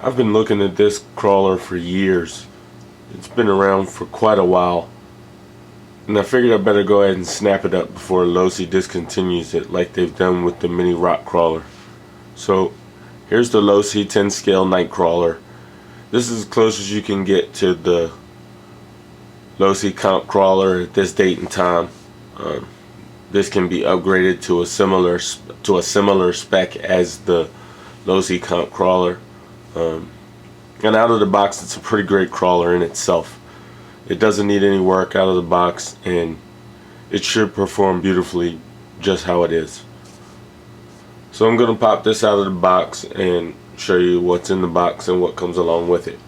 I've been looking at this crawler for years. It's been around for quite a while, and I figured I better go ahead and snap it up before Losi discontinues it like they've done with the mini rock crawler. So here's the Losi 10 scale night crawler. This is as close as you can get to the Losi comp crawler at this date and time. This can be upgraded to a similar spec as the Losi comp crawler. And out of the box, it's a pretty great crawler in itself. It doesn't need any work out of the box, and it should perform beautifully just how it is. So I'm going to pop this out of the box and show you what's in the box and what comes along with it.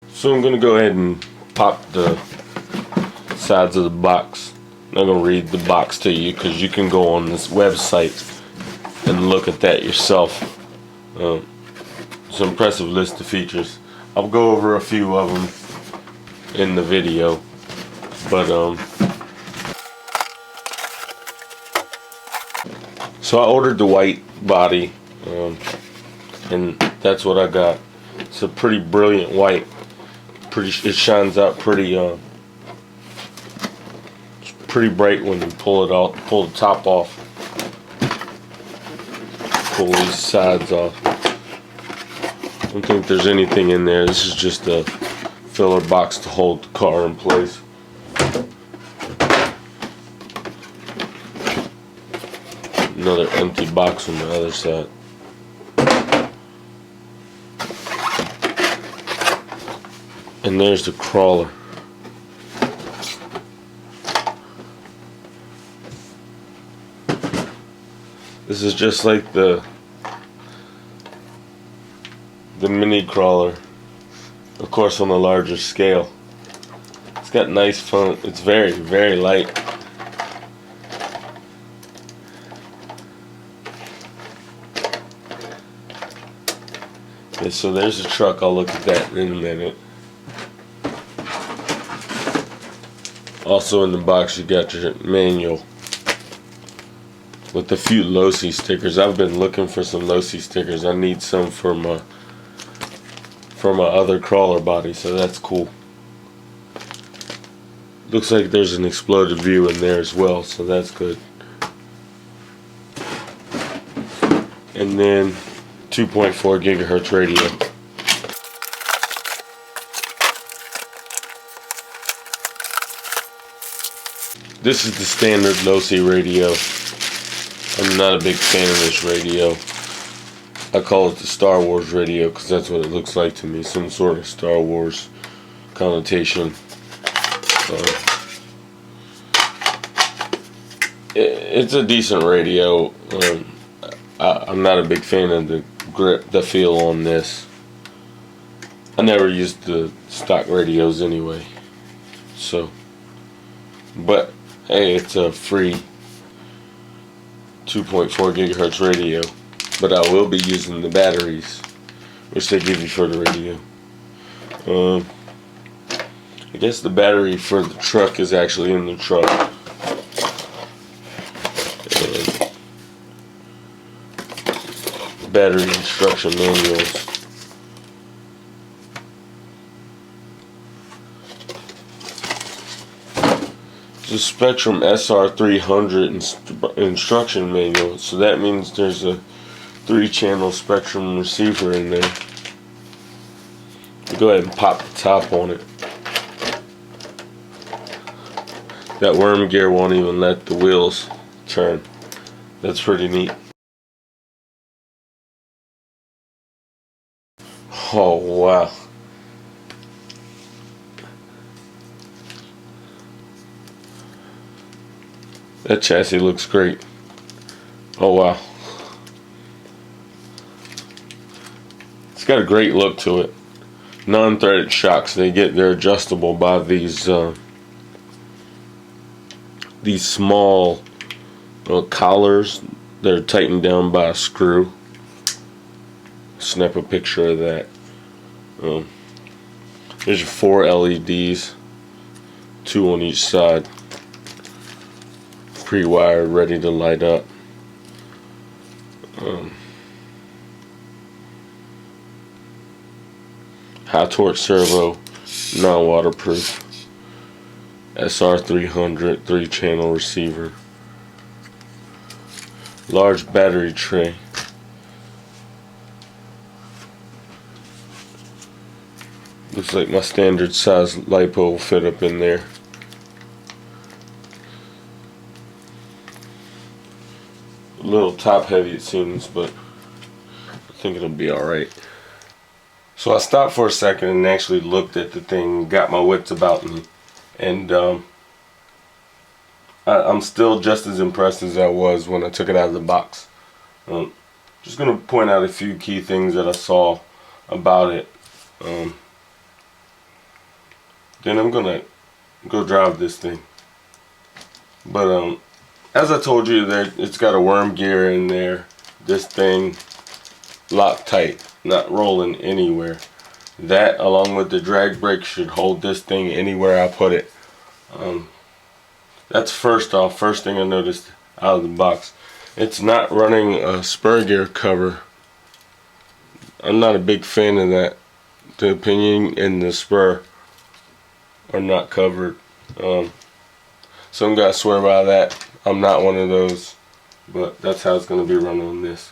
So I'm going to go ahead and pop the sides of the box. I'm not going to read the box to you because you can go on this website and look at that yourself. It's an impressive list of features. I'll go over a few of them in the video, but so I ordered the white body, and that's what I got. It's a pretty brilliant white. It shines out pretty. It's pretty bright when you pull it out. Pull the top off. Pull these sides off. I don't think there's anything in there. This is just a filler box to hold the car in place. Another empty box on the other side. And there's the crawler. This is just like the mini crawler, of course on a larger scale. It's got nice fun. It's very, very light. Okay, so there's the truck. I'll look at that in a minute. Also in the box you got your manual with a few Losi stickers. I've been looking for some Losi stickers. I need some for my other crawler body, so that's cool. Looks like there's an exploded view in there as well, so that's good. And then 2.4 gigahertz radio. This is the standard Losi radio. I'm not a big fan of this radio. I call it the Star Wars radio because that's what it looks like to me. Some sort of Star Wars connotation. It's a decent radio. I'm not a big fan of the grip, the feel on this. I never used the stock radios anyway. So, but hey, it's a free 2.4 gigahertz radio, but I will be using the batteries which they give you for the radio. I guess the battery for the truck is actually in the truck. And battery instruction manuals. The Spectrum SR300 instruction manual, so that means there's a 3-channel Spectrum receiver in there. Go ahead and pop the top on it. That worm gear won't even let the wheels turn. That's pretty neat. Oh wow. That chassis looks great. Oh wow. It's got a great look to it. Non-threaded shocks. They're adjustable by these small collars. They're tightened down by a screw. Snap a picture of that. There's your 4 LEDs, 2 on each side. Pre-wired, ready to light up. High torque servo, non-waterproof. SR300 3-channel receiver. Large battery tray. Looks like my standard size LiPo will fit up in there. A little top heavy it seems, but I think it'll be alright. So I stopped for a second and actually looked at the thing, got my wits about me, and I'm still just as impressed as I was when I took it out of the box. Just going to point out a few key things that I saw about it. Then I'm going to go drive this thing. But as I told you, it's got a worm gear in there. This thing locked tight, not rolling anywhere. That, along with the drag brake, should hold this thing anywhere I put it. That's first thing I noticed out of the box. It's not running a spur gear cover. I'm not a big fan of that. The pinion and the spur are not covered. Some guys swear by that. I'm not one of those, but that's how it's going to be run on this.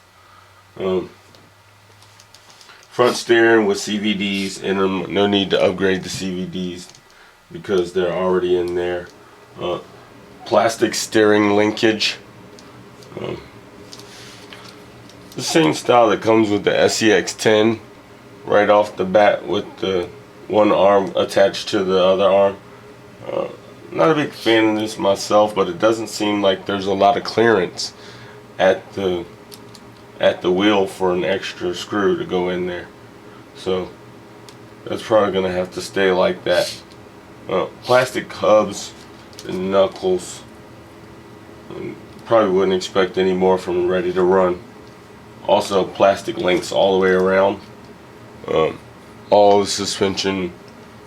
Front steering with CVDs in them. No need to upgrade the CVDs because they're already in there. Plastic steering linkage. The same style that comes with the SEX10 right off the bat, with the one arm attached to the other arm. Not a big fan of this myself, but it doesn't seem like there's a lot of clearance at the wheel for an extra screw to go in there. So that's probably going to have to stay like that. Plastic hubs and knuckles. Probably wouldn't expect any more from Ready to Run. Also plastic links all the way around. All the suspension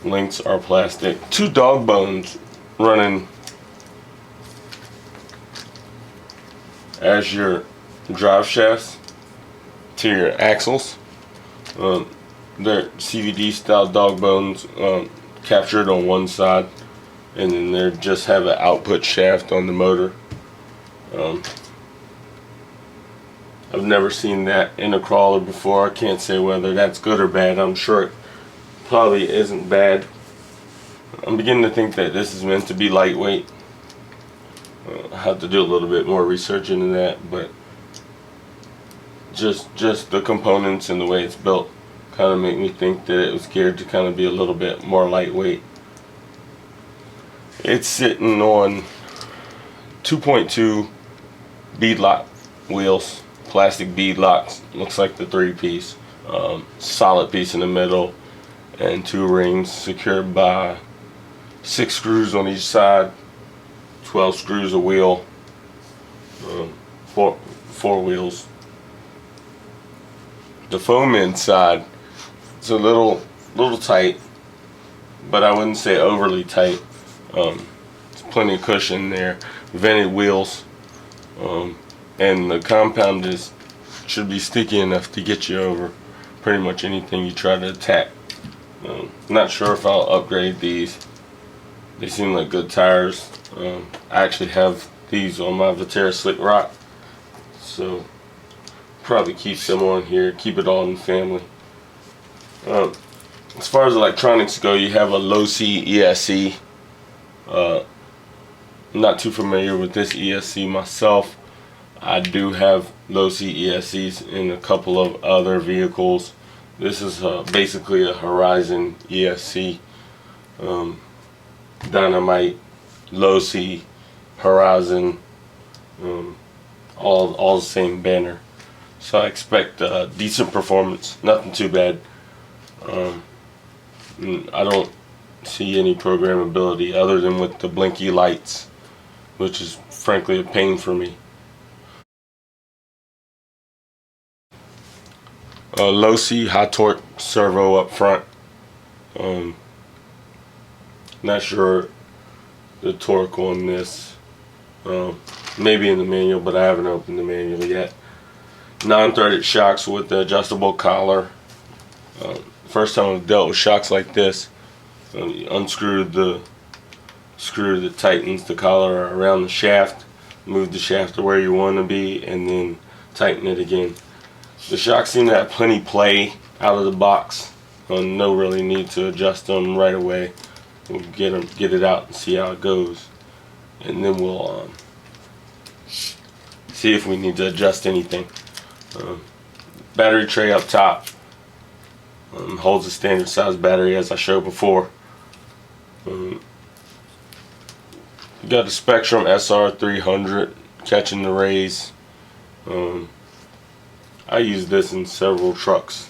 links are plastic. 2 dog bones running as your drive shafts to your axles. They're CVD style dog bones captured on one side, and then they just have an output shaft on the motor. I've never seen that in a crawler before. I can't say whether that's good or bad. I'm sure it probably isn't bad. I'm beginning to think that this is meant to be lightweight. I have to do a little bit more research into that, but just the components and the way it's built kind of make me think that it was geared to kind of be a little bit more lightweight. It's sitting on 2.2 beadlock wheels, plastic bead locks. Looks like the 3-piece, solid piece in the middle, and 2 rings secured by 6 screws on each side, 12 screws a wheel, 4 wheels. The foam inside, it's a little tight, but I wouldn't say overly tight. There's plenty of cushion there, vented wheels, and the compound should be sticky enough to get you over pretty much anything you try to attack. Not sure if I'll upgrade these. They seem like good tires. I actually have these on my Viterra Slick Rock, so probably keep them on here, keep it all in the family. As far as electronics go, you have a Losi ESC. I'm not too familiar with this ESC myself. I do have Losi ESCs in a couple of other vehicles. This is basically a Horizon ESC. Dynamite, Losi, Horizon, all the same banner. So I expect decent performance, nothing too bad. I don't see any programmability other than with the blinky lights, which is frankly a pain for me. Losi high torque servo up front. Not sure the torque on this. Maybe in the manual, but I haven't opened the manual yet. non-threaded shocks with the adjustable collar. First time I've dealt with shocks like this. You unscrew the screw that tightens the collar around the shaft, move the shaft to where you want to be, and then tighten it again. The shocks seem to have plenty play out of the box. No really need to adjust them right away. We'll get it out and see how it goes, and then we'll see if we need to adjust anything. Battery tray up top holds a standard size battery, as I showed before. You got the Spectrum SR300 catching the rays. I use this in several trucks.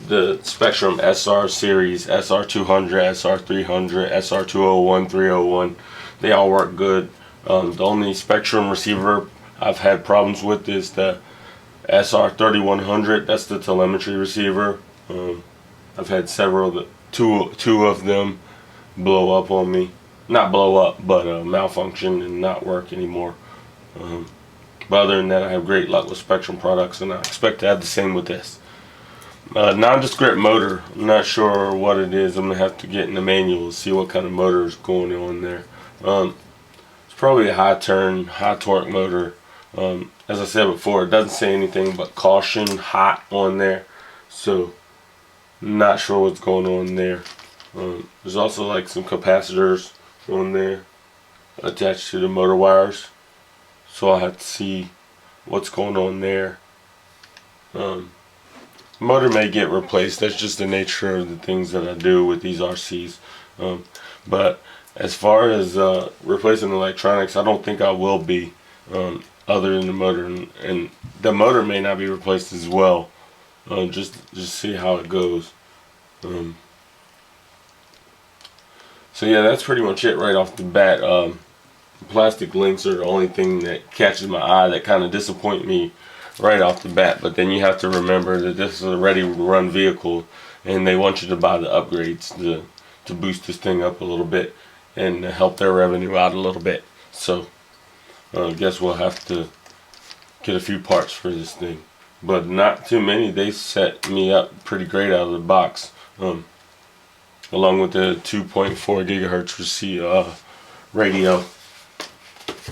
The Spectrum SR series, SR200, SR300, SR201, 301, they all work good. The only Spectrum receiver I've had problems with is the SR3100. That's the telemetry receiver. I've had several, two of them blow up on me. Not blow up, but malfunction and not work anymore. But other than that, I have great luck with Spectrum products, and I expect to have the same with this. Nondescript motor. I'm not sure what it is. I'm going to have to get in the manual to see what kind of motor is going on there. It's probably a high turn, high torque motor. As I said before, it doesn't say anything but caution hot on there, so not sure what's going on there. There's also like some capacitors on there attached to the motor wires, so I'll have to see what's going on there. Motor may get replaced. That's just the nature of the things that I do with these RCs. But as far as replacing electronics, I don't think I will be, other than the motor, and the motor may not be replaced as well. Just see how it goes. So yeah, that's pretty much it right off the bat. Plastic links are the only thing that catches my eye, that kind of disappoint me right off the bat. But then you have to remember that this is a ready-to-run vehicle, and they want you to buy the upgrades to boost this thing up a little bit and help their revenue out a little bit. So I guess we'll have to get a few parts for this thing, but not too many. They set me up pretty great out of the box, along with the 2.4 gigahertz radio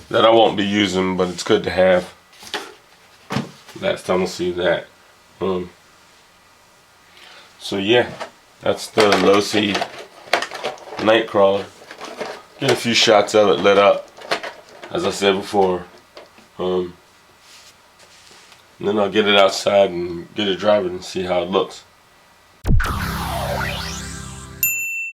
that I won't be using, but it's good to have. Last time we'll see that. So yeah, that's the Losi Nightcrawler. Get a few shots of it lit up, as I said before. And then I'll get it outside and get it driving and see how it looks.